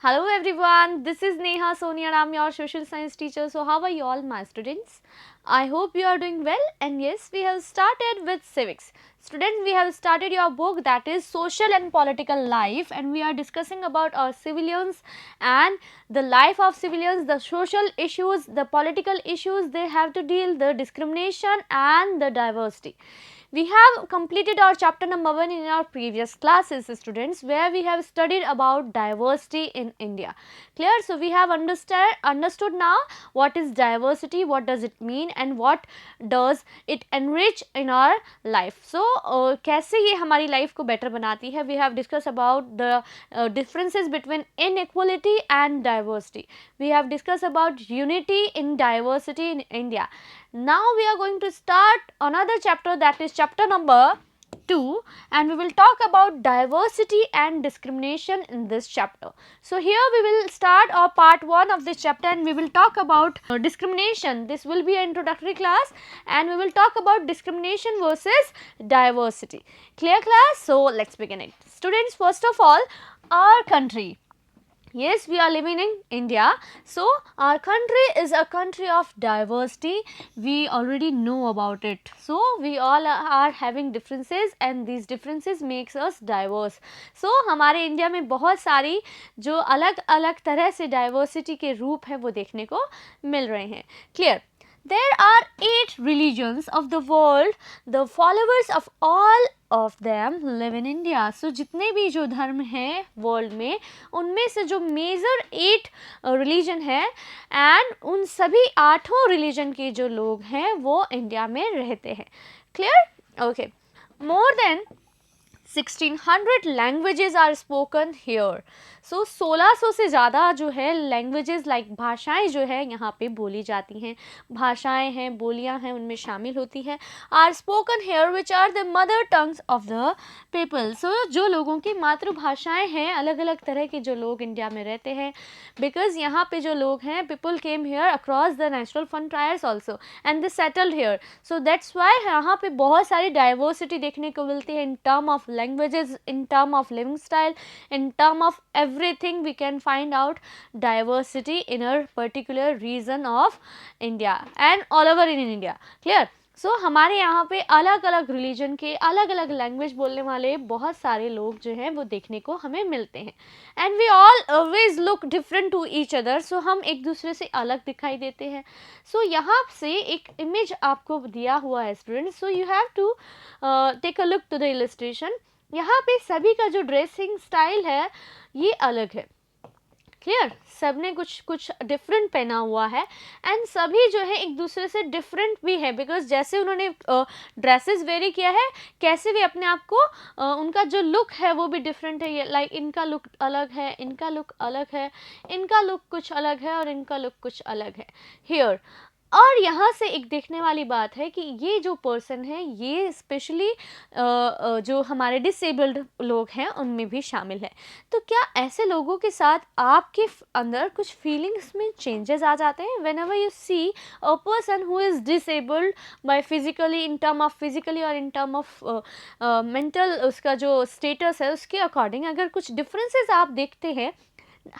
Hello everyone, this is Neha Soni and I am your social science teacher. So how are you all my students? I hope you are doing well, and yes, we have started with civics. Students, we have started your book that is social and political life, and we are discussing about our civilians and the life of civilians, the social issues, the political issues they have to deal, the discrimination and the diversity. We have completed our chapter number 1 in our previous classes, students, where we have studied about diversity in India. Clear? So, we have understood now what is diversity, what does it mean and what does it enrich in our life. So, कैसे ये हमारी life को better बनाती है. We have discussed about the differences between inequality and diversity. We have discussed about unity in diversity in India. Now we are going to start another chapter, that is chapter number 2, and we will talk about diversity and discrimination in this chapter. So here we will start our part 1 of this chapter and we will talk about discrimination. This will be an introductory class and we will talk about discrimination versus diversity. Clear class? So let's begin it. Students, first of all, our country. Yes, we are living in India. So, our country is a country of diversity. We already know about it. So, we all are having differences and these differences makes us diverse. So, हमारे India में बहुत सारी जो अलग अलग तरह से diversity के रूप है वो देखने को मिल रहे हैं. Clear? There are 8 religions of the world. The followers of all of them live in India. So जितने भी जो धर्म हैं वर्ल्ड में उनमें से जो मेजर 8 रिलीजन है एंड उन सभी 8 रिलीजन के जो लोग हैं वो इंडिया में रहते हैं. Clear? Okay. More than 1600 languages are spoken here. So 1600 से ज़्यादा जो है लैंग्वेजेस लाइक भाषाएं जो है यहाँ पे बोली जाती हैं. भाषाएं हैं, बोलियाँ हैं, उनमें शामिल होती है. Are spoken here which are the mother tongues of the people. So जो लोगों की मातृभाषाएं हैं, अलग अलग तरह के जो लोग इंडिया में रहते हैं, बिकॉज यहाँ पे जो लोग हैं people came here across the natural frontiers also and they settled here. So that's Y यहाँ पे बहुत सारी डाइवर्सिटी देखने को मिलती है इन term of languages, in term of living style, in term of everything. We can find out diversity in a particular region of India and all over in India. Clear? So हमारे यहाँ पे अलग अलग religion के अलग अलग language बोलने वाले बहुत सारे लोग जो हैं वो देखने को हमें मिलते हैं. And we all always look different to each other. So हम एक दूसरे से अलग दिखाई देते हैं. सो यहाँ से एक इमेज आपको दिया हुआ है students. So you have to take a look to the illustration. यहाँ पे सभी का जो ड्रेसिंग स्टाइल है ये अलग है. क्लियर? सब ने कुछ कुछ डिफरेंट पहना हुआ है एंड सभी जो है एक दूसरे से डिफरेंट भी है. बिकॉज जैसे उन्होंने ड्रेसेस वेरी किया है, कैसे भी अपने आप को उनका जो लुक है वो भी डिफरेंट है. लाइक इनका लुक अलग है, इनका लुक अलग है, इनका लुक कुछ अलग है और इनका लुक कुछ अलग है हियर. और यहाँ से एक देखने वाली बात है कि ये जो पर्सन है ये स्पेशली जो हमारे डिसेबल्ड लोग हैं उनमें भी शामिल है. तो क्या ऐसे लोगों के साथ आपके अंदर कुछ फीलिंग्स में चेंजेस आ जाते हैं whenever you see a person who is disabled by physically, in term of physically और इन टर्म ऑफ मेंटल उसका जो स्टेटस है उसके अकॉर्डिंग अगर कुछ डिफरेंसेस आप देखते हैं,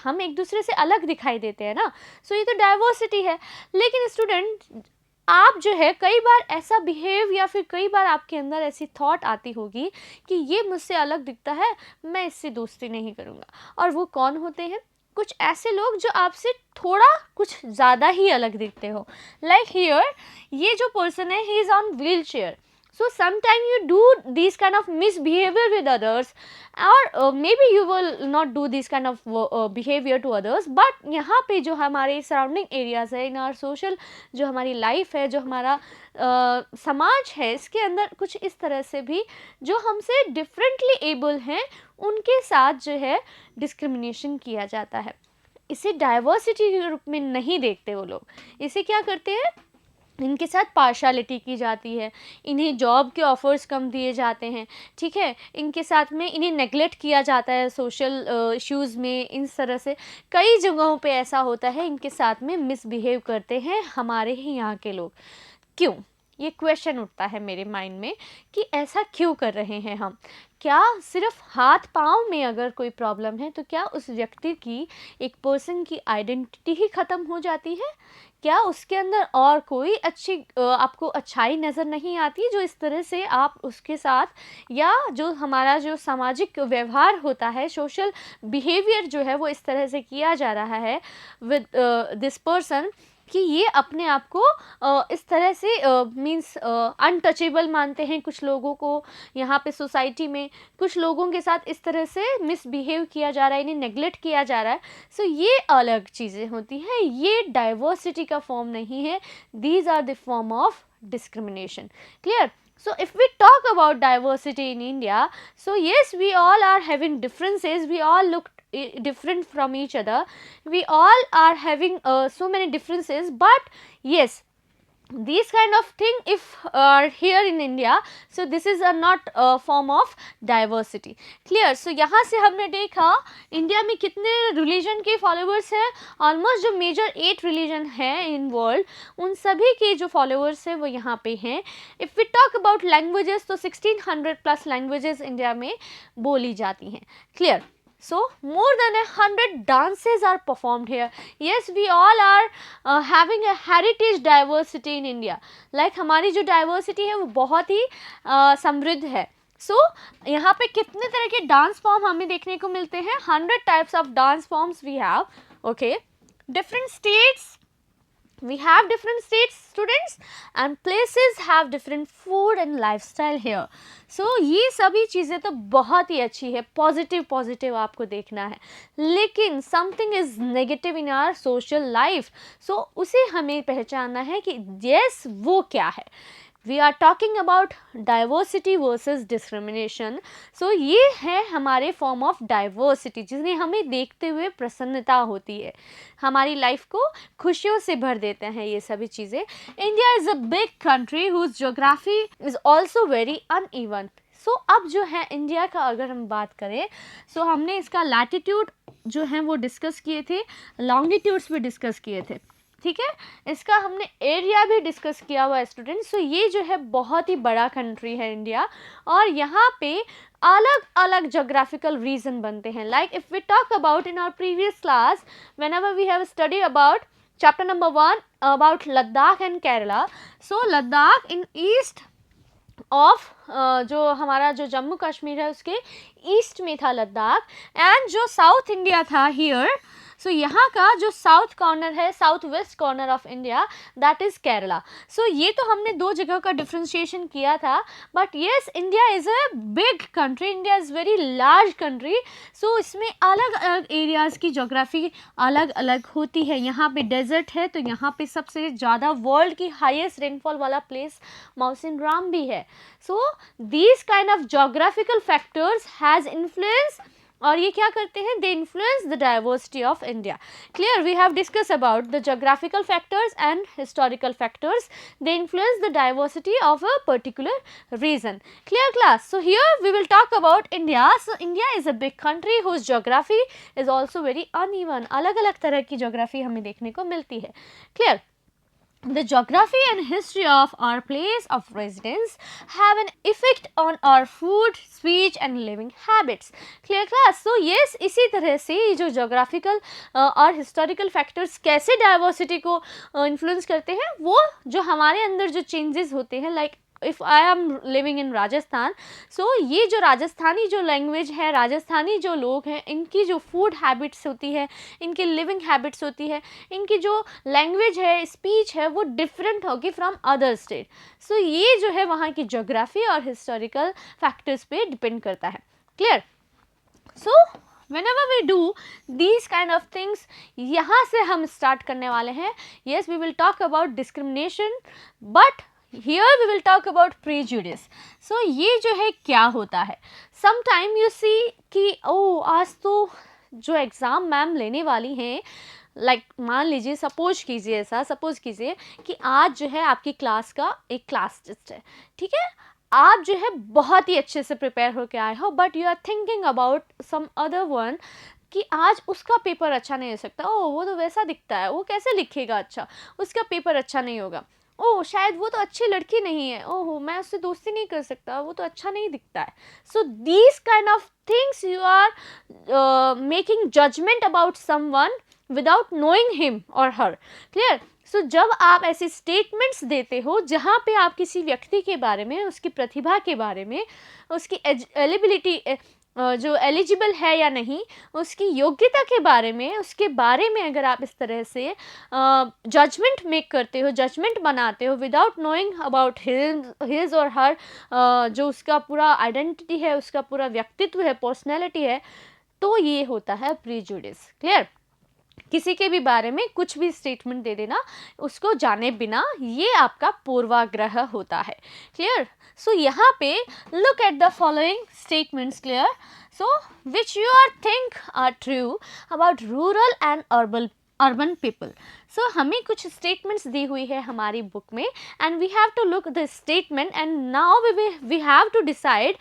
हम एक दूसरे से अलग दिखाई देते हैं ना. सो ये तो डाइवर्सिटी है. लेकिन स्टूडेंट आप जो है कई बार ऐसा बिहेव या फिर कई बार आपके अंदर ऐसी थॉट आती होगी कि ये मुझसे अलग दिखता है, मैं इससे दोस्ती नहीं करूँगा. और वो कौन होते हैं? कुछ ऐसे लोग जो आपसे थोड़ा कुछ ज़्यादा ही अलग दिखते हो. लाइक हियर ये जो पर्सन है he is on wheel chair. So sometimes you do these kind of misbehavior with others or maybe you will not do this kind of behavior to others, but यहाँ पे जो हमारे surrounding areas है, in our social जो हमारी life है, जो हमारा समाज है, इसके अंदर कुछ इस तरह से भी जो हमसे differently able हैं उनके साथ जो है discrimination किया जाता है. इसे diversity के रूप में नहीं देखते वो लोग. इसे क्या करते हैं? इनके साथ पार्शालिटी की जाती है, इन्हें जॉब के ऑफ़र्स कम दिए जाते हैं. ठीक है, इनके साथ में इन्हें नेगलेक्ट किया जाता है सोशल इश्यूज़ में. इस तरह से कई जगहों पे ऐसा होता है, इनके साथ में मिसबिहेव करते हैं हमारे ही यहाँ के लोग. क्यों? ये क्वेश्चन उठता है मेरे माइंड में कि ऐसा क्यों कर रहे हैं हम। क्या सिर्फ हाथ पाँव में अगर कोई प्रॉब्लम है तो क्या उस व्यक्ति की, एक पर्सन की आइडेंटिटी ही ख़त्म हो जाती है? क्या उसके अंदर और कोई अच्छी आपको अच्छाई नज़र नहीं आती जो इस तरह से आप उसके साथ, या जो हमारा जो सामाजिक व्यवहार होता है, सोशल बिहेवियर जो है वो इस तरह से किया जा रहा है विद दिस पर्सन, कि ये अपने आप को इस तरह से मीन्स अनटचेबल मानते हैं कुछ लोगों को यहाँ पे सोसाइटी में, कुछ लोगों के साथ इस तरह से मिसबिहेव किया जा रहा है, इन्हें नेग्लेक्ट किया जा रहा है। सो ये अलग चीज़ें होती हैं, ये डाइवर्सिटी का फॉर्म नहीं है, these are the form of discrimination. Clear? So if we talk about diversity in India, so yes, we all are having differences, we all look different from each other, we all are having so many differences, but yes, these kind of thing if are here in India, so this is a not a form of diversity. Clear? So यहाँ से हमने देखा India में कितने religion के followers हैं, almost जो major 8 religion है इन वर्ल्ड, उन सभी के जो फॉलोअर्स हैं वो यहाँ पे हैं। If we talk about languages तो 1600 प्लस लैंग्वेजेस इंडिया में बोली जाती हैं। क्लियर? So more than 100 dances are performed here. Yes, we all are having a heritage diversity in India. Like हमारी जो diversity है वो बहुत ही समृद्ध है। So यहाँ पे कितने तरह के डांस फॉर्म हमें देखने को मिलते हैं? 100 types of dance forms we have. Okay, different states. We have different states, students, and places have different food and lifestyle here. So ये सभी चीज़ें तो बहुत ही अच्छी है, पॉजिटिव आपको देखना है, लेकिन something is negative in our social life. So उसे हमें पहचानना है कि yes वो क्या है। We are talking about diversity versus discrimination. So ये है हमारे form of diversity जिन्हें हमें देखते हुए प्रसन्नता होती है, हमारी लाइफ को खुशियों से भर देते हैं ये सभी चीज़ें। India is a big country whose geography is also very uneven. So अब जो है इंडिया का अगर हम बात करें, so हमने इसका लैटिट्यूड जो है वो डिस्कस किए थे, लॉन्गिट्यूड्स भी डिस्कस किए थे, ठीक है, इसका हमने एरिया भी डिस्कस किया हुआ है स्टूडेंट्स। सो ये जो है बहुत ही बड़ा कंट्री है इंडिया, और यहाँ पे अलग अलग जोग्राफिकल रीजन बनते हैं। Like if we talk about in our previous class, whenever we have study about chapter number 1 about Ladakh and Kerala, so Ladakh in east of जो हमारा जो जम्मू कश्मीर है उसके ईस्ट में था लद्दाख, एंड जो साउथ इंडिया था हियर, सो यहाँ का जो साउथ कॉर्नर है, south west corner of India, that is Kerala. So ये तो हमने दो जगह का डिफ्रेंशिएशन किया था, but yes India is a big country, India is very large country. So इसमें अलग अलग एरियाज़ की जोग्राफी अलग अलग होती है। यहाँ पे डेजर्ट है तो यहाँ पे सबसे ज़्यादा वर्ल्ड की हाईएस्ट रेनफॉल वाला प्लेस मौसिन राम भी है। So these kind of geographical factors has influence, और ये क्या करते हैं, they influence the diversity of India. Clear? We have discuss about the geographical factors and historical factors, they influence the diversity of a particular region. Clear class? So here we will talk about India. So India is a big country whose geography is also very uneven, अलग अलग तरह की geography हमें देखने को मिलती है। Clear? The geography and history of our place of residence have an effect on our food, speech and living habits. Clear class? So yes, इसी तरह से ये जो geographical और historical factors कैसे diversity को influence करते हैं, वो जो हमारे अंदर जो changes होते हैं, like if I am living in Rajasthan, so ये जो राजस्थानी जो लैंग्वेज है, राजस्थानी जो लोग हैं, इनकी जो फूड हैबिट्स होती है, इनकी लिविंग हैबिट्स होती है, इनकी जो लैंग्वेज है, स्पीच है, वो डिफरेंट होगी फ्रॉम अदर स्टेट। सो ये जो है वहाँ की जोग्राफी और हिस्टोरिकल फैक्टर्स पे डिपेंड करता है। Clear? So whenever we do these kind of things, यहाँ से हम स्टार्ट करने वाले हैं। yes, we will talk about discrimination, but here we will talk about prejudice. So ये जो है क्या होता है, sometime you see कि आज तो जो एग्ज़ाम मैम लेने वाली हैं, मान लीजिए सपोज कीजिए कि आज जो है आपकी क्लास का एक क्लास टेस्ट है, ठीक है, आप जो है बहुत ही अच्छे से प्रिपेयर होके आए हो, but you are thinking about some other one कि आज उसका पेपर अच्छा नहीं हो सकता, वो तो वैसा दिखता है, वो कैसे लिखेगा अच्छा, उसका पेपर अच्छा नहीं होगा। ओह शायद वो तो अच्छी लड़की नहीं है, ओहो मैं उससे दोस्ती नहीं कर सकता, वो तो अच्छा नहीं दिखता है. So these kind of things you are making judgement about someone without knowing him और हर. क्लियर. सो जब आप ऐसे स्टेटमेंट्स देते हो जहाँ पे आप किसी व्यक्ति के बारे में, उसकी प्रतिभा के बारे में, उसकी एलिबिलिटी जो एलिजिबल है या नहीं, उसकी योग्यता के बारे में, उसके बारे में अगर आप इस तरह से जजमेंट मेक करते हो, जजमेंट बनाते हो विदाउट नोइंग अबाउट हिज और हर, जो उसका पूरा आइडेंटिटी है, उसका पूरा व्यक्तित्व है, पर्सनैलिटी है, तो ये होता है प्रीजुडिस. क्लियर. किसी के भी बारे में कुछ भी स्टेटमेंट दे देना उसको जाने बिना, ये आपका पूर्वाग्रह होता है. क्लियर. सो यहाँ पे look at the following statements. Clear. So which you are think are true about rural and urban people. So हमें कुछ स्टेटमेंट्स दी हुई है हमारी बुक में, and we have to look the statement and now we have to decide.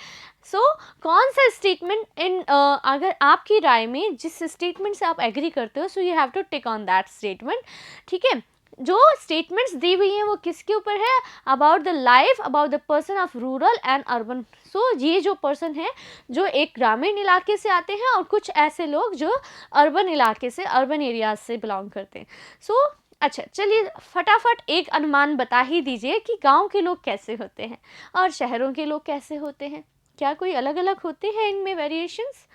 So कौन सा statement in अगर आपकी राय में जिस स्टेटमेंट से आप एग्री करते हो, so you have to take on that statement. ठीक है. जो स्टेटमेंट्स दी हुई हैं वो किसके ऊपर है? About the life, about the person of rural and urban. So ये जो पर्सन है जो एक ग्रामीण इलाके से आते हैं और कुछ ऐसे लोग जो अर्बन इलाके से, अर्बन एरियाज से बिलोंग करते हैं. सो अच्छा चलिए फटाफट एक अनुमान बता ही दीजिए कि गांव के लोग कैसे होते हैं और शहरों के लोग कैसे होते हैं. क्या कोई अलग अलग होते हैं इनमें वेरिएशंस?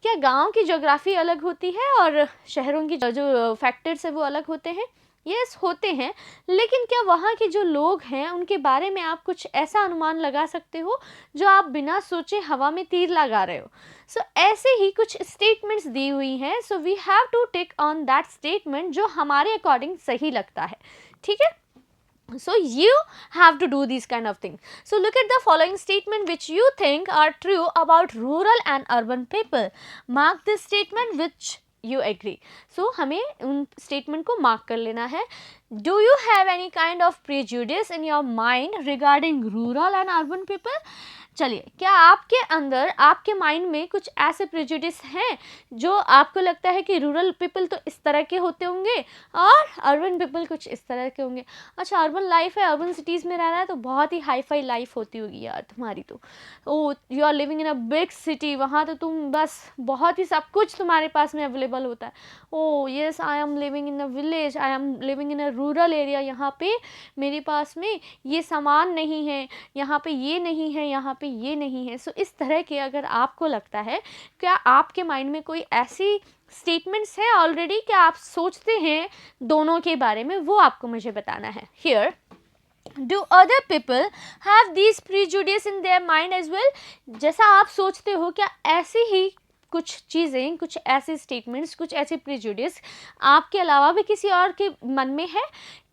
क्या गांव की ज्योग्राफी अलग होती है और शहरों की जो फैक्टर्स है वो अलग होते हैं? यस होते हैं. लेकिन क्या वहाँ के जो लोग हैं उनके बारे में आप कुछ ऐसा अनुमान लगा सकते हो जो आप बिना सोचे हवा में तीर लगा रहे हो? सो ऐसे ही कुछ स्टेटमेंट्स दी हुई हैं. So we have to take on that statement जो हमारे अकॉर्डिंग सही लगता है. ठीक है. So you have to do these kind of things. So look at the following statement which you think are true about rural and urban people. Mark this statement which you agree. So हमें उन statement को mark कर लेना है. Do you have any kind of prejudice in your mind regarding rural and urban people? चलिए, क्या आपके अंदर, आपके माइंड में कुछ ऐसे प्रेजुडिस हैं जो आपको लगता है कि रूरल पीपल तो इस तरह के होते होंगे और अर्बन पीपल कुछ इस तरह के होंगे? अच्छा अर्बन लाइफ है, अर्बन सिटीज़ में रहना है तो बहुत ही हाई फाई लाइफ होती होगी यार तुम्हारी तो. Oh you are living in a big city, वहाँ तो तुम बस बहुत ही सब कुछ तुम्हारे पास में अवेलेबल होता है. Oh yes I am living in a village, I am living in a rural area, यहाँ पे मेरे पास में ये सामान नहीं है, यहाँ पे ये नहीं है, यहाँ पे ये नहीं है. सो इस तरह के अगर आपको लगता है, क्या आपके माइंड में कोई ऐसी स्टेटमेंट्स है ऑलरेडी, क्या आप सोचते हैं दोनों के बारे में, वो आपको मुझे बताना है. Here Do other people have these prejudice in their mind as well? जैसा आप सोचते हो क्या ऐसी ही कुछ चीज़ें, कुछ ऐसे स्टेटमेंट्स, कुछ ऐसे प्रिजुडिस आपके अलावा भी किसी और के मन में है?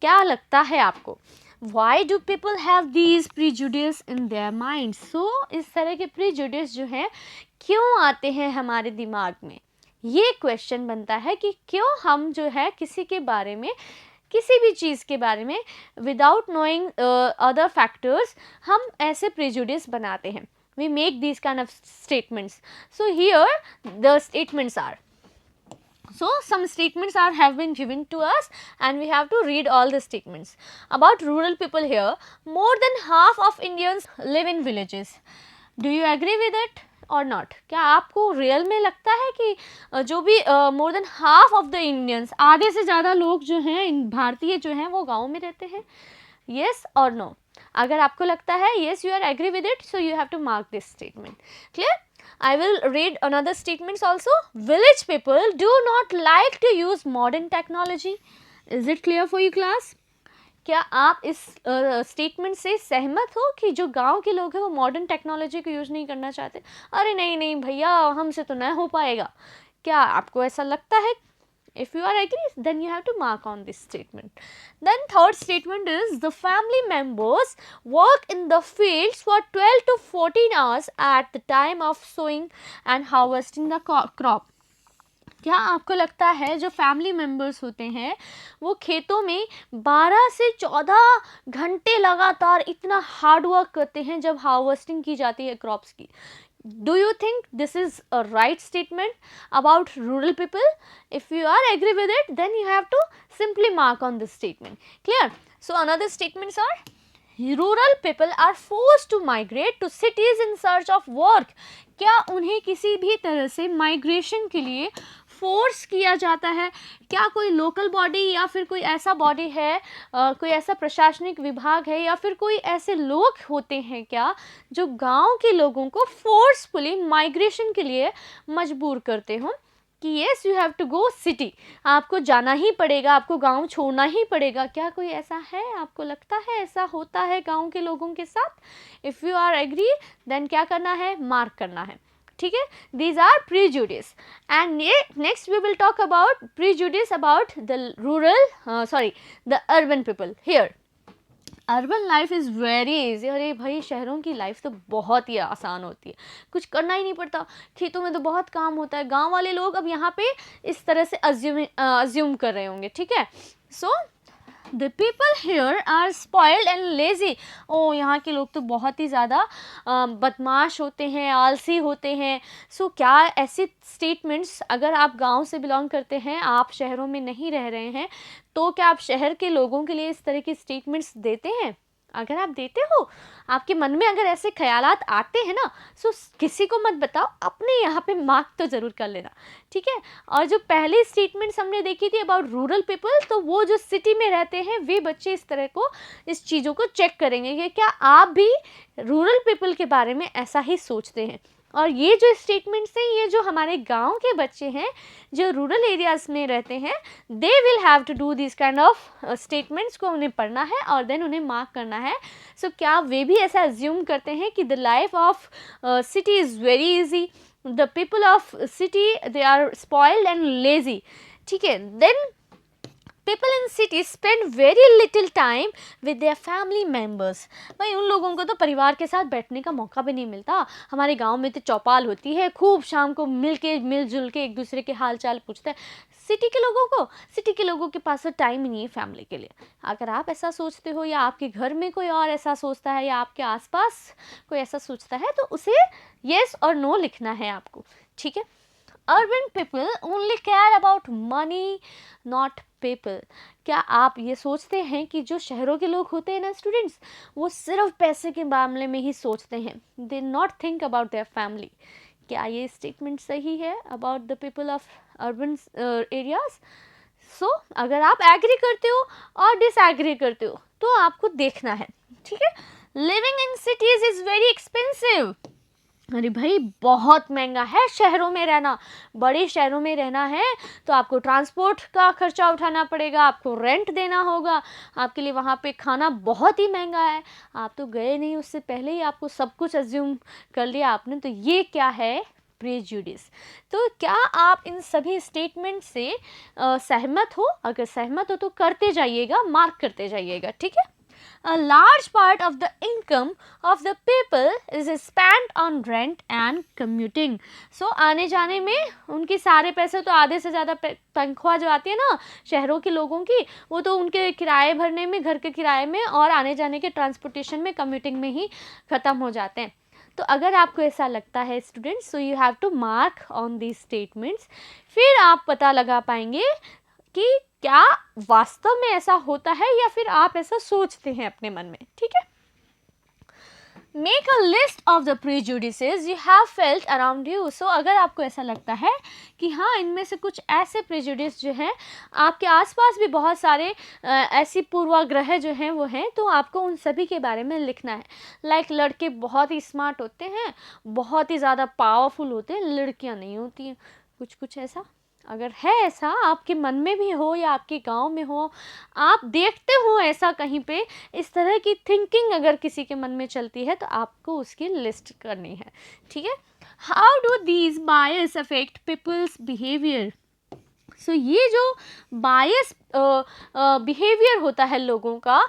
क्या लगता है आपको? Why do people have these prejudice in their minds? So इस तरह के प्रिजुडिस जो हैं क्यों आते हैं हमारे दिमाग में? ये क्वेश्चन बनता है कि क्यों हम जो है किसी के बारे में, किसी भी चीज़ के बारे में विदाउट नोइंग अदर फैक्टर्स हम ऐसे प्रेजुडिस बनाते हैं. We make these kind of statements. So here the statements are. So some statements have been given to us and we have to read all the statements. About rural people here, more than half of Indians live in villages. Do you agree with it? और not? क्या आपको real में लगता है कि जो भी more than half of the Indians, आधे से ज़्यादा लोग जो हैं भारतीय जो हैं वो गाँव में रहते हैं? येस और नो? अगर आपको लगता है yes you are agree with it, so you have to mark this statement. Clear? I will read another statements also. Village people do not like to use modern technology. Is it clear for you class? क्या आप इस statement से सहमत हो कि जो गांव के लोग हैं वो मॉडर्न टेक्नोलॉजी को यूज़ नहीं करना चाहते? अरे नहीं नहीं भैया हमसे तो नहीं हो पाएगा. क्या आपको ऐसा लगता है? If you are agree, then you have to mark on this statement. Then third statement is the family members work in the fields for 12 to 14 hours at the time of sowing and harvesting the crop. क्या आपको लगता है जो family members होते हैं वो खेतों में 12 से 14 घंटे लगातार इतना हार्ड वर्क करते हैं जब हार्वेस्टिंग की जाती है क्रॉप्स की? Do you think this is a right statement about rural people? If you are agree with it, then you have to simply mark on this statement. Clear? So another statements are rural people are forced to migrate to cities in search of work. क्या उन्हें किसी भी तरह से migration के लिए force किया जाता है? क्या कोई लोकल बॉडी या फिर कोई ऐसा बॉडी है, कोई ऐसा प्रशासनिक विभाग है या फिर कोई ऐसे लोग होते हैं क्या जो गांव के लोगों को फोर्सफुली माइग्रेशन के लिए मजबूर करते हो कि yes you have to go city, आपको जाना ही पड़ेगा, आपको गांव छोड़ना ही पड़ेगा? क्या कोई ऐसा है? आपको लगता है ऐसा होता है गांव के लोगों के साथ? If you are agree then क्या करना है? मार्क करना है, ठीक है? These are prejudice and next we will talk about prejudice about the rural the urban people. Here urban life is very easy. अरे भाई शहरों की लाइफ तो बहुत ही आसान होती है, कुछ करना ही नहीं पड़ता, खेतों में तो बहुत काम होता है। गांव वाले लोग अब यहाँ पे इस तरह से अज्यूम कर रहे होंगे, ठीक है? So the people here are spoiled and lazy. Oh यहाँ के लोग तो बहुत ही ज़्यादा बदमाश होते हैं, आलसी होते हैं। सो क्या ऐसी स्टेटमेंट्स, अगर आप गांव से बिलोंग करते हैं, आप शहरों में नहीं रह रहे हैं, तो क्या आप शहर के लोगों के लिए इस तरह की स्टेटमेंट्स देते हैं? अगर आप देते हो, आपके मन में अगर ऐसे ख्यालात आते हैं ना, सो किसी को मत बताओ, अपने यहाँ पे मार्क तो ज़रूर कर लेना, ठीक है? और जो पहली स्टेटमेंट्स हमने देखी थी अबाउट रूरल पीपल, तो वो जो सिटी में रहते हैं वे बच्चे इस तरह को, इस चीज़ों को चेक करेंगे कि क्या आप भी रूरल पीपल के बारे में ऐसा ही सोचते हैं। और ये जो स्टेटमेंट्स हैं, ये जो हमारे गांव के बच्चे हैं जो रूरल एरियाज़ में रहते हैं, they will have to do this kind of statements को उन्हें पढ़ना है और देन उन्हें मार्क करना है। सो क्या वे भी ऐसा अज्यूम करते हैं कि the life of city is very easy, the people of city they are spoiled and lazy, ठीक है? Then people in city spend very little time with their family members. भाई उन लोगों को तो परिवार के साथ बैठने का मौका भी नहीं मिलता। हमारे गांव में तो चौपाल होती है, खूब शाम को मिलजुल के एक दूसरे के हाल चाल पूछते हैं। सिटी के लोगों के पास तो टाइम ही नहीं है फैमिली के लिए। अगर आप ऐसा सोचते हो या आपके घर में कोई और ऐसा सोचता है या आपके आसपास कोई ऐसा सोचता है, तो उसे येस और नो लिखना है आपको, ठीक है? Urban people only care about money not people. क्या आप ये सोचते हैं कि जो शहरों के लोग होते हैं ना स्टूडेंट्स, वो सिर्फ पैसे के मामले में ही सोचते हैं, they not think about their family? क्या ये स्टेटमेंट सही है about the people of urban areas? So अगर आप एग्री करते हो और डिसएग्री करते हो तो आपको देखना है, ठीक है? Living in cities is very expensive. अरे भाई बहुत महंगा है शहरों में रहना। बड़े शहरों में रहना है तो आपको ट्रांसपोर्ट का खर्चा उठाना पड़ेगा, आपको रेंट देना होगा, आपके लिए वहाँ पे खाना बहुत ही महंगा है। आप तो गए नहीं, उससे पहले ही आपको सब कुछ अज्यूम कर लिया आपने। तो ये क्या है? प्रेजुडिस। तो क्या आप इन सभी स्टेटमेंट से सहमत हो? अगर सहमत हो तो करते जाइएगा, मार्क करते जाइएगा, ठीक है? A large part of the income of the people is spent on rent and commuting. So आने जाने में उनके सारे पैसे तो आधे से ज़्यादा तनख्वाह जो आती है ना शहरों के लोगों की, वो तो उनके किराए भरने में, घर के किराए में और आने जाने के ट्रांसपोर्टेशन में, कम्यूटिंग में ही ख़त्म हो जाते हैं। तो अगर आपको ऐसा लगता है students, so you have to mark on these statements. फिर आप पता लगा पाएंगे कि क्या वास्तव में ऐसा होता है या फिर आप ऐसा सोचते हैं अपने मन में, ठीक है? Make a list of the prejudices you have felt around you. So अगर आपको ऐसा लगता है कि हाँ इनमें से कुछ ऐसे प्रेजुडिस जो हैं आपके आसपास भी बहुत सारे ऐसी पूर्वाग्रह जो हैं वो हैं, तो आपको उन सभी के बारे में लिखना है। लाइक लड़के बहुत ही स्मार्ट होते हैं, बहुत ही ज़्यादा पावरफुल होते हैं, लड़कियाँ नहीं होती हैं, कुछ ऐसा। अगर है ऐसा आपके मन में भी हो या आपके गांव में हो, आप देखते हो ऐसा कहीं पे, इस तरह की थिंकिंग अगर किसी के मन में चलती है तो आपको उसकी लिस्ट करनी है, ठीक है? How do these bias affect people's behaviour? So ये जो बायस बिहेवियर होता है लोगों का,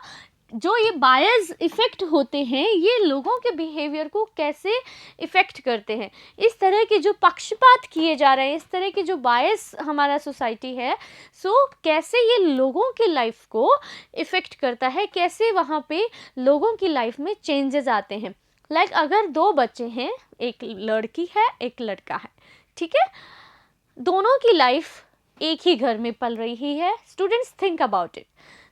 जो ये बायस इफ़ेक्ट होते हैं, ये लोगों के बिहेवियर को कैसे इफ़ेक्ट करते हैं? इस तरह के जो पक्षपात किए जा रहे हैं, इस तरह के जो बायस हमारा सोसाइटी है, सो कैसे ये लोगों की लाइफ को इफ़ेक्ट करता है, कैसे वहाँ पे लोगों की लाइफ में चेंजेस आते हैं। लाइक अगर दो बच्चे हैं, एक लड़की है एक लड़का है, ठीक है? दोनों की लाइफ एक ही घर में पल रही है। Students think about it.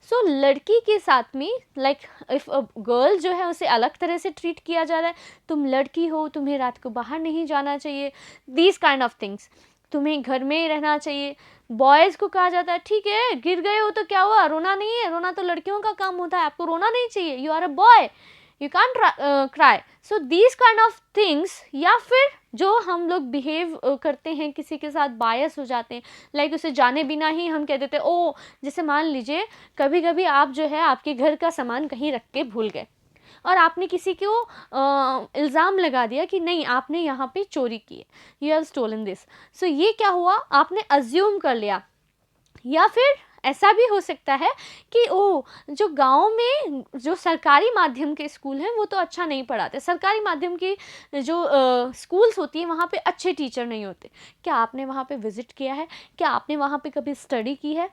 So लड़की के साथ में लाइक इफ़ अ गर्ल जो है उसे अलग तरह से ट्रीट किया जा रहा है, तुम लड़की हो, तुम्हें रात को बाहर नहीं जाना चाहिए, दीज काइंड ऑफ थिंग्स, तुम्हें घर में ही रहना चाहिए। बॉयज़ को कहा जाता है ठीक है गिर गए हो तो क्या हुआ, रोना नहीं है, रोना तो लड़कियों का काम होता है, आपको रोना नहीं चाहिए, you are a boy, you can't cry. So these kind of things, या फिर जो हम लोग बिहेव करते हैं किसी के साथ, बायस हो जाते हैं, लाइक उसे जाने बिना ही हम कह देते हैं ओ, जैसे मान लीजिए कभी कभी आप जो है आपके घर का सामान कहीं रख के भूल गए और आपने किसी को इल्ज़ाम लगा दिया कि नहीं आपने यहाँ पे चोरी की है, यू हैव स्टोलन दिस। सो ये क्या हुआ, आपने अज्यूम कर लिया। या फिर ऐसा भी हो सकता है कि ओ, जो गांव में जो सरकारी माध्यम के स्कूल हैं वो तो अच्छा नहीं पढ़ाते, सरकारी माध्यम की जो स्कूल्स होती हैं वहाँ पे अच्छे टीचर नहीं होते। क्या आपने वहाँ पे विज़िट किया है, क्या आपने वहाँ पे कभी स्टडी की है?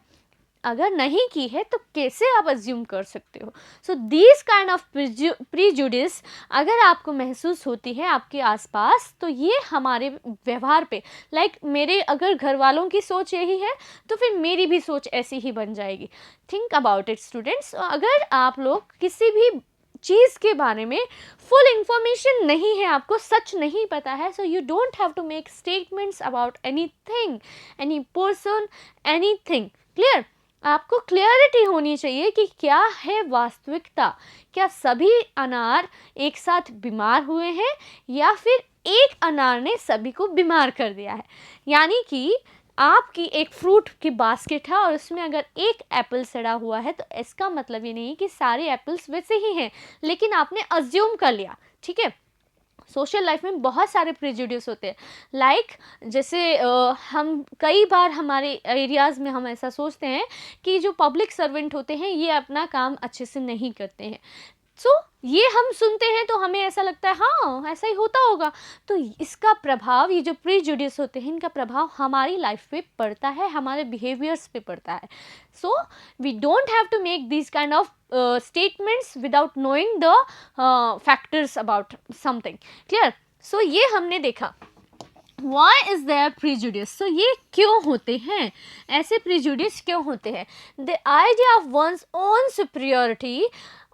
अगर नहीं की है तो कैसे आप अज्यूम कर सकते हो? सो दीज काइंड ऑफ प्रीजुडिस अगर आपको महसूस होती है आपके आसपास, तो ये हमारे व्यवहार पे, लाइक मेरे अगर घर वालों की सोच यही है तो फिर मेरी भी सोच ऐसी ही बन जाएगी। Think about it students. अगर आप लोग किसी भी चीज़ के बारे में फुल इंफॉर्मेशन नहीं है, आपको सच नहीं पता है, so you don't have to make statements about anything, any person, anything. Clear? आपको क्लियरिटी होनी चाहिए कि क्या है वास्तविकता, क्या सभी अनार एक साथ बीमार हुए हैं या फिर एक अनार ने सभी को बीमार कर दिया है। यानी कि आपकी एक फ्रूट की बास्केट है और उसमें अगर एक एप्पल सड़ा हुआ है तो इसका मतलब ये नहीं कि सारे एप्पल्स वैसे ही हैं, लेकिन आपने अज्यूम कर लिया। ठीक है, सोशल लाइफ में बहुत सारे प्रेजुडिस होते हैं, लाइक जैसे हम कई बार हमारे एरियाज़ में हम ऐसा सोचते हैं कि जो पब्लिक सर्वेंट होते हैं ये अपना काम अच्छे से नहीं करते हैं। सो ये हम सुनते हैं तो हमें ऐसा लगता है हाँ ऐसा ही होता होगा। तो इसका प्रभाव, ये जो प्रीजुडिस होते हैं इनका प्रभाव हमारी लाइफ पे पड़ता है, हमारे बिहेवियर्स पे पड़ता है। So we don't have to make this kind of statements without knowing the factors about something. Clear? So ये हमने देखा Why is there prejudice? So ये क्यों होते हैं, ऐसे prejudice क्यों होते हैं? The idea of one's own superiority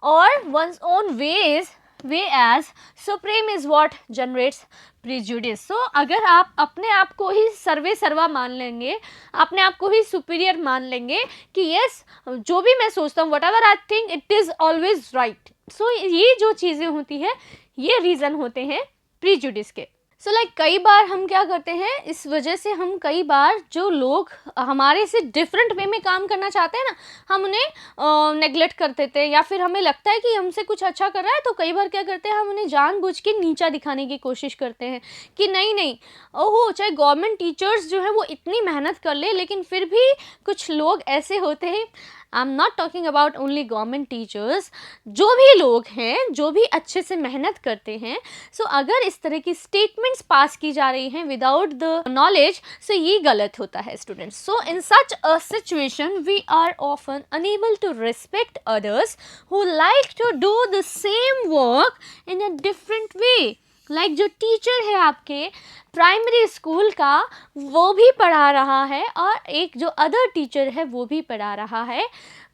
or one's own way as supreme is what generates prejudice. So अगर आप अपने आप को ही सर्वे सर्वा मान लेंगे, अपने आप को ही superior मान लेंगे कि yes जो भी मैं सोचता हूँ whatever I think it is always right. So ये जो चीज़ें होती है ये reason होते हैं prejudice के। सो लाइक कई बार हम क्या करते हैं, इस वजह से हम कई बार जो लोग हमारे से डिफरेंट वे में काम करना चाहते हैं ना, हम उन्हें नेग्लेक्ट कर देते हैं, या फिर हमें लगता है कि हमसे कुछ अच्छा कर रहा है तो कई बार क्या करते हैं हम उन्हें जानबूझ के नीचा दिखाने की कोशिश करते हैं कि नहीं नहीं ओहो, चाहे गवर्नमेंट टीचर्स जो है वो इतनी मेहनत कर ले लेकिन फिर भी कुछ लोग ऐसे होते हैं। I am not talking about only government teachers, जो भी लोग हैं जो भी अच्छे से मेहनत करते हैं, सो अगर इस तरह की स्टेटमेंट्स पास की जा रही हैं विदाउट द नॉलेज, सो ये गलत होता है students. So in such a situation we are often unable to respect others who like to do the same work in a different way. Like जो टीचर है आपके प्राइमरी स्कूल का वो भी पढ़ा रहा है और एक जो अदर टीचर है वो भी पढ़ा रहा है,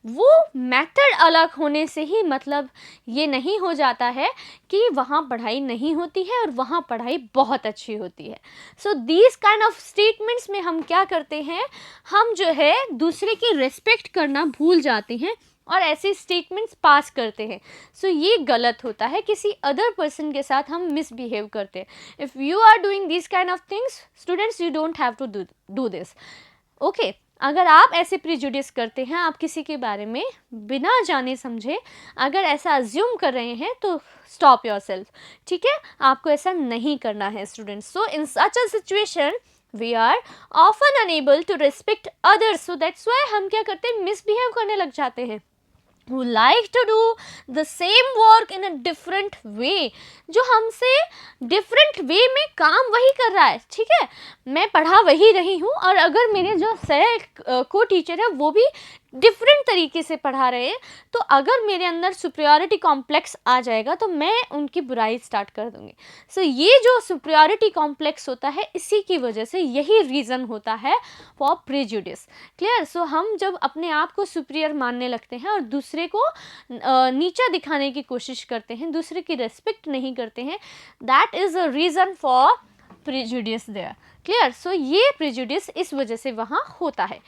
वो मेथड अलग होने से ही मतलब ये नहीं हो जाता है कि वहाँ पढ़ाई नहीं होती है और वहाँ पढ़ाई बहुत अच्छी होती है। So these kind of statements में हम क्या करते हैं, हम जो है दूसरे की रिस्पेक्ट करना भूल जाते हैं और ऐसे स्टेटमेंट्स पास करते हैं। सो ये गलत होता है, किसी अदर पर्सन के साथ हम मिसबिहेव करते हैं। If you are doing this kind of things students, you don't have to do this. Okay, अगर आप ऐसे प्रिजुडिस करते हैं, आप किसी के बारे में बिना जाने समझे अगर ऐसा अज्यूम कर रहे हैं तो स्टॉप योर सेल्फ। ठीक है, आपको ऐसा नहीं करना है students. So in such a situation we are often unable to respect others, so that's why हम क्या करते हैं, मिसबिहेव करने लग जाते हैं। who like to do the same work in a different way, जो हमसे different way में काम वही कर रहा है। ठीक है, मैं पढ़ा वही रही हूँ और अगर मेरे जो सह को टीचर है वो भी डिफरेंट तरीके से पढ़ा रहे हैं, तो अगर मेरे अंदर सुपीरियरिटी कॉम्प्लेक्स आ जाएगा तो मैं उनकी बुराई स्टार्ट कर दूंगी। सो ये जो सुपीरियरिटी कॉम्प्लेक्स होता है, इसी की वजह से यही रीज़न होता है फॉर प्रेजुडिस। क्लियर? सो हम जब अपने आप को सुपीरियर मानने लगते हैं और दूसरे को नीचा दिखाने की कोशिश करते हैं, दूसरे की रेस्पेक्ट नहीं करते हैं, that is a reason for prejudice there. Clear? So ये प्रेजुडिस इस वजह से वहाँ होता है।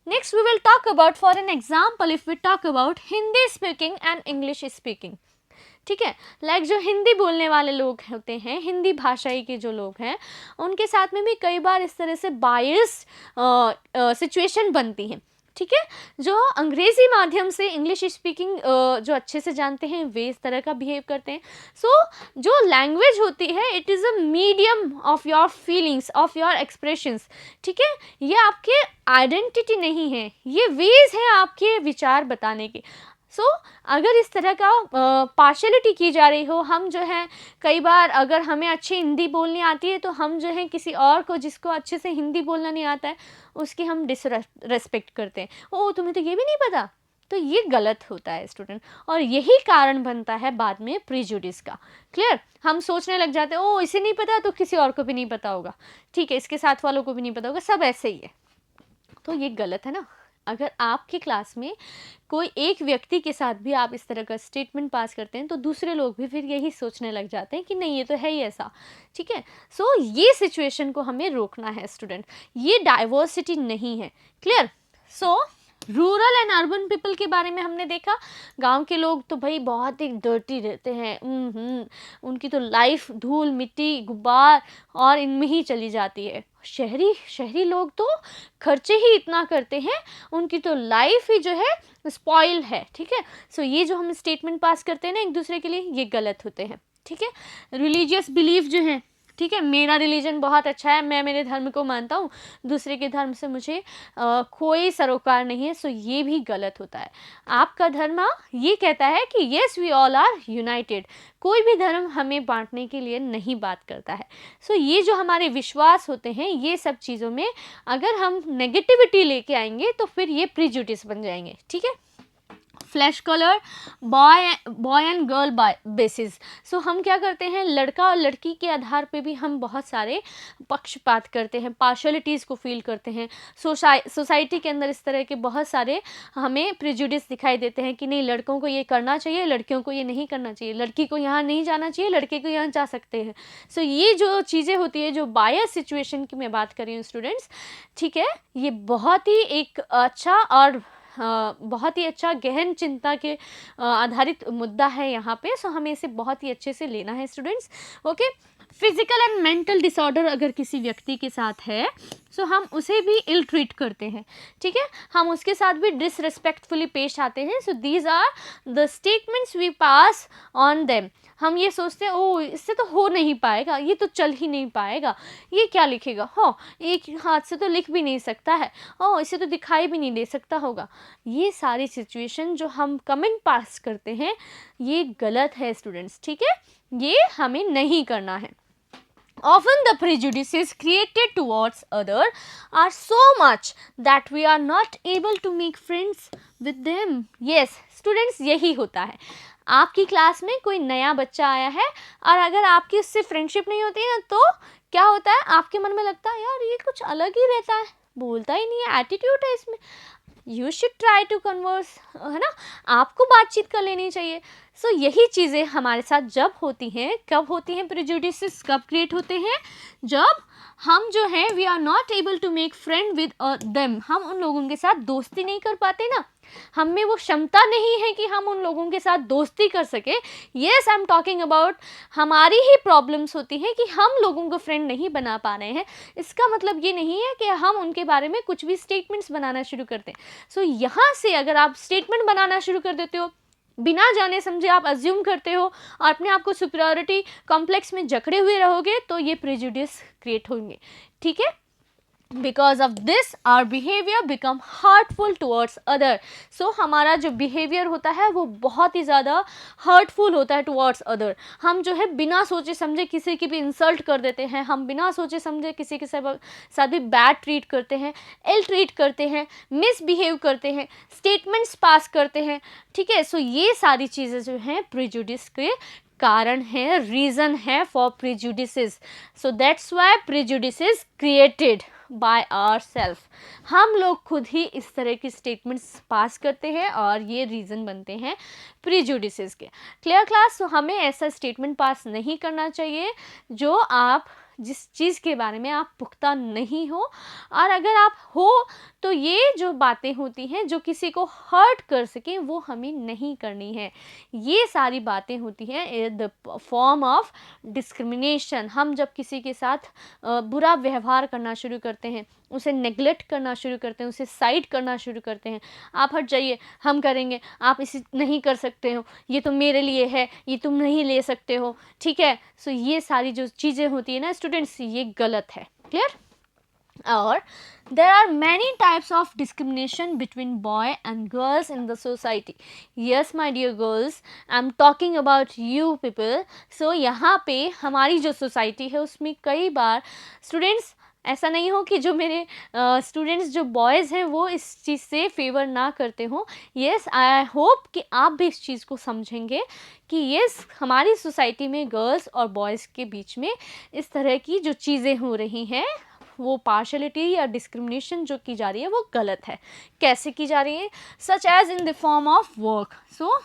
Next we will talk about, for an example, if we talk about Hindi speaking and English speaking. ठीक है, लाइक जो हिंदी बोलने वाले लोग होते हैं, हिंदी भाषाई के जो लोग हैं, उनके साथ में भी कई बार इस तरह से बायस सिचुएशन बनती है। ठीक है, जो अंग्रेज़ी माध्यम से इंग्लिश स्पीकिंग जो अच्छे से जानते हैं, वे इस तरह का बिहेव करते हैं। सो जो लैंग्वेज होती है, it is a medium of your feelings, of your expressions. ठीक है, ये आपके आइडेंटिटी नहीं है, ये वेज हैं आपके विचार बताने के। सो अगर इस तरह का पार्शलिटी की जा रही हो, हम जो है कई बार अगर हमें अच्छी हिंदी बोलनी आती है तो हम जो है किसी और को जिसको अच्छे से हिंदी बोलना नहीं आता है, उसकी हम डिसरेस्पेक्ट करते हैं, ओ तुम्हें तो ये भी नहीं पता। तो ये गलत होता है स्टूडेंट, और यही कारण बनता है बाद में प्रीजुडिस का। क्लियर? हम सोचने लग जाते हैं, ओ इसे नहीं पता तो किसी और को भी नहीं पता होगा, ठीक है, इसके साथ वालों को भी नहीं पता होगा, सब ऐसे ही है। तो ये गलत है ना। अगर आपकी क्लास में कोई एक व्यक्ति के साथ भी आप इस तरह का स्टेटमेंट पास करते हैं, तो दूसरे लोग भी फिर यही सोचने लग जाते हैं कि नहीं ये तो है ही ऐसा। ठीक है, सो ये सिचुएशन को हमें रोकना है स्टूडेंट, ये डाइवर्सिटी नहीं है। Clear? So rural and urban people के बारे में हमने देखा, गांव के लोग तो भाई बहुत ही डर्टी रहते हैं, उनकी तो लाइफ धूल मिट्टी गुब्बार और इनमें ही चली जाती है। शहरी लोग तो खर्चे ही इतना करते हैं, उनकी तो लाइफ ही जो है स्पॉइल है। ठीक है, सो ये जो हम स्टेटमेंट पास करते हैं ना एक दूसरे के लिए, ये गलत होते हैं। ठीक है, रिलीजियस बिलीफ जो है, ठीक है, मेरा रिलीजन बहुत अच्छा है, मैं मेरे धर्म को मानता हूँ, दूसरे के धर्म से मुझे कोई सरोकार नहीं है, सो ये भी गलत होता है। आपका धर्म ये कहता है कि yes we all are united, कोई भी धर्म हमें बांटने के लिए नहीं बात करता है। सो ये जो हमारे विश्वास होते हैं, ये सब चीज़ों में अगर हम नेगेटिविटी लेके आएंगे तो फिर ये प्रीजुडिस बन जाएंगे। ठीक है, flash colour boy and girl basis. So हम क्या करते हैं, लड़का और लड़की के आधार पे भी हम बहुत सारे पक्षपात करते हैं, पार्शलिटीज़ को फील करते हैं। सोसाइटी के अंदर इस तरह के बहुत सारे हमें प्रेजुडिस दिखाई देते हैं कि नहीं लड़कों को ये करना चाहिए, लड़कियों को ये नहीं करना चाहिए, लड़की को यहाँ नहीं जाना चाहिए, लड़के को यहाँ जा सकते हैं। सो ये जो चीज़ें होती है, जो बायस सिचुएशन की मैं बात कर रही हूँ स्टूडेंट्स, ठीक है, ये बहुत ही एक अच्छा और बहुत ही अच्छा गहन चिंता के आधारित मुद्दा है यहाँ पे। सो हमें इसे बहुत ही अच्छे से लेना है students. Okay, physical and mental disorder अगर किसी व्यक्ति के साथ है, सो हम उसे भी इल ट्रीट करते हैं। ठीक है, हम उसके साथ भी डिसरिस्पेक्टफुली पेश आते हैं। So these are the statements we pass on them. हम ये सोचते हैं ओ इससे तो हो नहीं पाएगा, ये तो चल ही नहीं पाएगा, ये क्या लिखेगा, हो एक हाथ से तो लिख भी नहीं सकता है, ओ इसे तो दिखाई भी नहीं दे सकता होगा। ये सारी सिचुएशन जो हम कमेंट पास करते हैं, ये गलत है स्टूडेंट्स। ठीक है, ये हमें नहीं करना है। Often the prejudices created towards other are so much that we are not able to make friends with them. Yes, students, यही होता है। आपकी क्लास में कोई नया बच्चा आया है और अगर आपकी उससे फ्रेंडशिप नहीं होती है तो क्या होता है, आपके मन में लगता है यार ये कुछ अलग ही रहता है, बोलता ही नहीं है, एटीट्यूड है इसमें, you should try to converse, है ना, आपको बातचीत कर लेनी चाहिए। सो यही चीज़ें हमारे साथ जब होती हैं, कब होती हैं, प्रेजुडिसेस कब क्रिएट होते हैं, जब हम जो है we are not able to make friend with them, हम उन लोगों के साथ दोस्ती नहीं कर पाते ना, हम में वो क्षमता नहीं है कि हम उन लोगों के साथ दोस्ती कर सके। Yes, I am talking about हमारी ही प्रॉब्लम्स होती हैं कि हम लोगों को फ्रेंड नहीं बना पा रहे हैं। इसका मतलब ये नहीं है कि हम उनके बारे में कुछ भी स्टेटमेंट्स बनाना शुरू करते हैं। सो यहाँ से अगर आप स्टेटमेंट बनाना शुरू कर देते हो, बिना जाने समझे आप अज्यूम करते हो और अपने आप को सुपीरियरिटी कॉम्प्लेक्स में जकड़े हुए रहोगे, तो ये प्रेजुडिस क्रिएट होंगे। ठीक है, because of this our behaviour become hurtful towards other. So हमारा जो बिहेवियर होता है वो बहुत ही ज़्यादा हर्टफुल होता है टूवर्ड्स अदर। हम जो है बिना सोचे समझे किसी की भी इंसल्ट कर देते हैं, हम बिना सोचे समझे किसी के साथ भी बैड ट्रीट करते हैं, इल ट्रीट करते हैं, मिसबिहेव करते हैं, स्टेटमेंट्स पास करते हैं, ठीक है। सो ये सारी चीज़ें जो हैं प्रेजुडिस के कारण है, रीज़न है for prejudices. So that's why prejudice is created by our self. हम लोग खुद ही इस तरह की स्टेटमेंट्स पास करते हैं और ये रीज़न बनते हैं प्रेजुडिसेस के। Clear class? तो हमें ऐसा स्टेटमेंट पास नहीं करना चाहिए जो आप जिस चीज़ के बारे में आप पुख्ता नहीं हो, और अगर आप हो तो ये जो बातें होती हैं जो किसी को हर्ट कर सकें वो हमें नहीं करनी है। ये सारी बातें होती हैं द फॉर्म ऑफ डिस्क्रिमिनेशन। हम जब किसी के साथ बुरा व्यवहार करना शुरू करते हैं, उसे नेग्लेक्ट करना शुरू करते हैं, उसे साइड करना शुरू करते हैं, आप हट जाइए हम करेंगे, आप इसे नहीं कर सकते हो, ये तो मेरे लिए है, ये तुम नहीं ले सकते हो, ठीक है। सो ये सारी जो चीज़ें होती है ना स्टूडेंट्स, ये गलत है। क्लियर? और there are many types of discrimination between boy and girls in the society. Yes my dear girls, I'm talking about you people. So यहाँ पे हमारी जो सोसाइटी है उसमें कई बार स्टूडेंट्स, ऐसा नहीं हो कि जो मेरे स्टूडेंट्स जो बॉयज़ हैं वो इस चीज़ से फेवर ना करते हों। येस, आई होप कि आप भी इस चीज़ को समझेंगे कि येस हमारी सोसाइटी में गर्ल्स और बॉयज़ के बीच में इस तरह की जो चीज़ें हो रही हैं वो पार्शलिटी या डिस्क्रिमिनेशन जो की जा रही है वो गलत है। कैसे की जा रही है? Such as in the form of work. So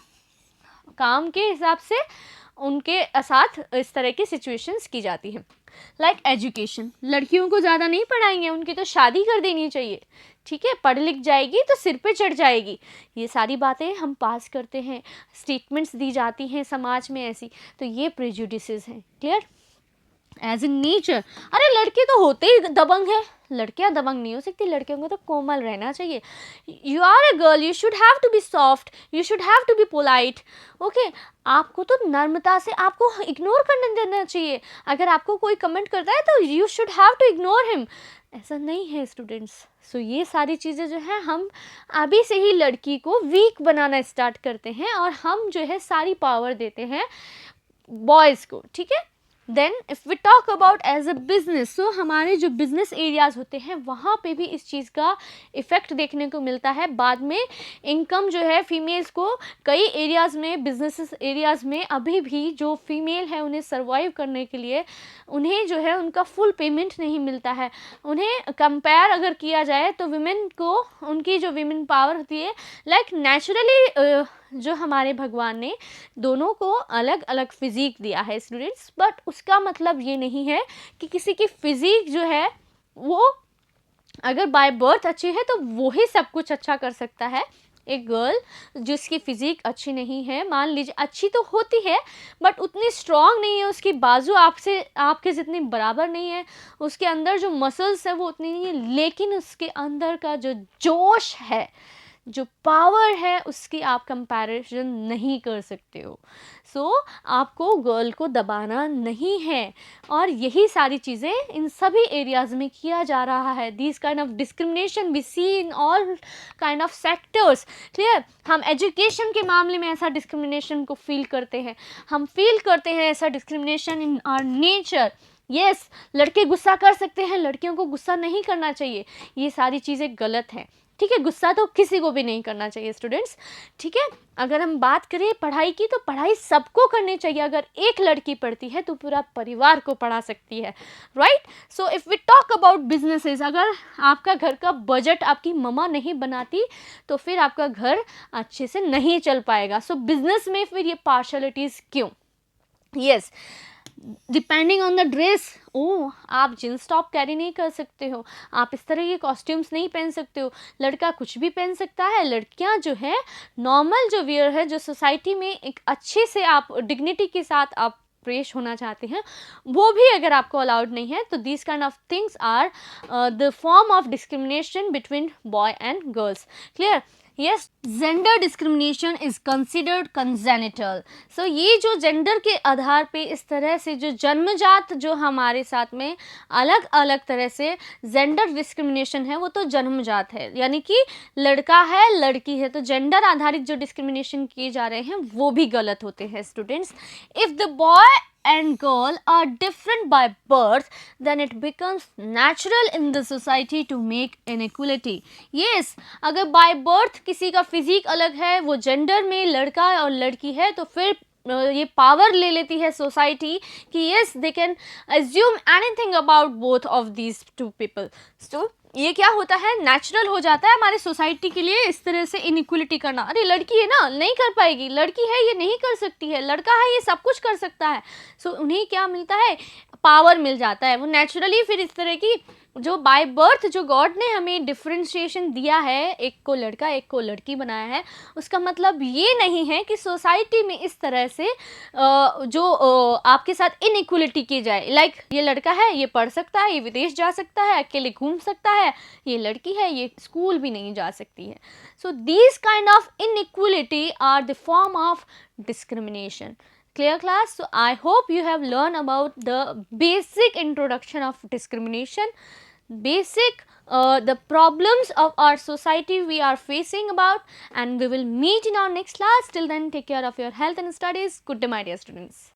काम के हिसाब से उनके साथ इस तरह की सिचुएशंस की जाती हैं। लाइक एजुकेशन, लड़कियों को ज़्यादा नहीं पढ़ाएंगे, उनकी तो शादी कर देनी चाहिए, ठीक है, पढ़ लिख जाएगी तो सिर पे चढ़ जाएगी। ये सारी बातें हम पास करते हैं, स्टेटमेंट्स दी जाती हैं समाज में ऐसी, तो ये प्रेजुडिसेस हैं। क्लियर? एज इन नेचर, अरे लड़के तो होते ही दबंग है, लड़कियां दबंग नहीं हो सकती, लड़कियों को तो कोमल रहना चाहिए। You are a girl, you should have to be soft, you should have to be polite. Okay, आपको तो नर्मता से आपको इग्नोर करने देना चाहिए। अगर आपको कोई कमेंट करता है तो you should have to ignore him. ऐसा नहीं है स्टूडेंट्स। सो ये सारी चीज़ें जो है हम अभी से ही लड़की को वीक बनाना स्टार्ट करते हैं और हम जो है सारी पावर देते हैं बॉयज़ को, ठीक है। Then if we talk about as a business, so हमारे जो बिजनेस एरियाज़ होते हैं वहाँ पे भी इस चीज़ का इफ़ेक्ट देखने को मिलता है। बाद में इनकम जो है फीमेल्स को कई एरियाज़ में, बिजनेस एरियाज़ में अभी भी जो फीमेल है उन्हें सर्वाइव करने के लिए उन्हें जो है उनका फुल पेमेंट नहीं मिलता है। उन्हें कंपेयर अगर किया जाए तो विमेन को उनकी जो विमेन पावर होती है, लाइक नेचुरली जो हमारे भगवान ने दोनों को अलग अलग फिज़ीक दिया है स्टूडेंट्स, बट उसका मतलब ये नहीं है कि किसी की फिज़ीक जो है वो अगर बाय बर्थ अच्छी है तो वो ही सब कुछ अच्छा कर सकता है। एक गर्ल जिसकी फिज़ीक अच्छी नहीं है, मान लीजिए अच्छी तो होती है बट उतनी स्ट्रॉन्ग नहीं है, उसकी बाजू आपके जितनी बराबर नहीं है, उसके अंदर जो मसल्स है वो उतनी नहीं है, लेकिन उसके अंदर का जो जोश है, जो पावर है, उसकी आप कंपैरिजन नहीं कर सकते हो। सो आपको गर्ल को दबाना नहीं है, और यही सारी चीज़ें इन सभी एरियाज़ में किया जा रहा है। This kind of discrimination we see in all kind of sectors. Clear? हम एजुकेशन के मामले में ऐसा डिस्क्रिमिनेशन को फील करते हैं, हम फील करते हैं ऐसा discrimination in our nature. Yes, लड़के गुस्सा कर सकते हैं, लड़कियों को गुस्सा नहीं करना चाहिए, ये सारी चीज़ें गलत हैं, ठीक है। गुस्सा तो किसी को भी नहीं करना चाहिए स्टूडेंट्स, ठीक है। अगर हम बात करें पढ़ाई की, तो पढ़ाई सबको करनी चाहिए। अगर एक लड़की पढ़ती है तो पूरा परिवार को पढ़ा सकती है, right. So if we talk about businesses, अगर आपका घर का बजट आपकी मम्मा नहीं बनाती तो फिर आपका घर अच्छे से नहीं चल पाएगा। सो बिजनेस में फिर ये पार्शलिटीज़ क्यों? Yes, depending on the dress. Oh, आप जींस टॉप कैरी नहीं कर सकते हो, आप इस तरह के कॉस्ट्यूम्स नहीं पहन सकते हो। लड़का कुछ भी पहन सकता है, लड़कियां जो है नॉर्मल जो वियर है, जो सोसाइटी में एक अच्छे से आप डिग्निटी के साथ आप पेश होना चाहते हैं, वो भी अगर आपको अलाउड नहीं है, तो this kind of things are the form of discrimination between boy and girls. Clear? Yes, gender discrimination is considered congenital. So ये जो जेंडर के आधार पे इस तरह से जो जन्मजात जो हमारे साथ में अलग अलग तरह से जेंडर डिस्क्रिमिनेशन है वो तो जन्मजात है, यानी कि लड़का है लड़की है, तो जेंडर आधारित जो डिस्क्रिमिनेशन किए जा रहे हैं वो भी गलत होते हैं students. If the boy and girl are different by birth, then it becomes natural in the society to make inequality. Yes, अगर बाय बर्थ किसी का फिजिक अलग है, वो जेंडर में लड़का और लड़की है, तो फिर ये पावर ले लेती है सोसाइटी कि yes they can assume anything about both of these two people. So ये क्या होता है, नेचुरल हो जाता है हमारे सोसाइटी के लिए इस तरह से इनइक्वलिटी करना। अरे लड़की है ना, नहीं कर पाएगी, लड़की है ये नहीं कर सकती है, लड़का है ये सब कुछ कर सकता है। सो उन्हें क्या मिलता है, पावर मिल जाता है। वो नेचुरली फिर इस तरह की जो बाय बर्थ जो गॉड ने हमें डिफ्रेंशिएशन दिया है, एक को लड़का एक को लड़की बनाया है, उसका मतलब ये नहीं है कि सोसाइटी में इस तरह से जो आपके साथ इनइक्वलिटी की जाए। लाइक ये लड़का है ये पढ़ सकता है, ये विदेश जा सकता है, अकेले घूम सकता है, ये लड़की है ये स्कूल भी नहीं जा सकती है। So these kind of inequality are the form of discrimination. Clear class? So I hope you have learned about the basic introduction of discrimination, basic the problems of our society we are facing about, and we will meet in our next class. Till then, take care of your health and studies. Good day my dear students.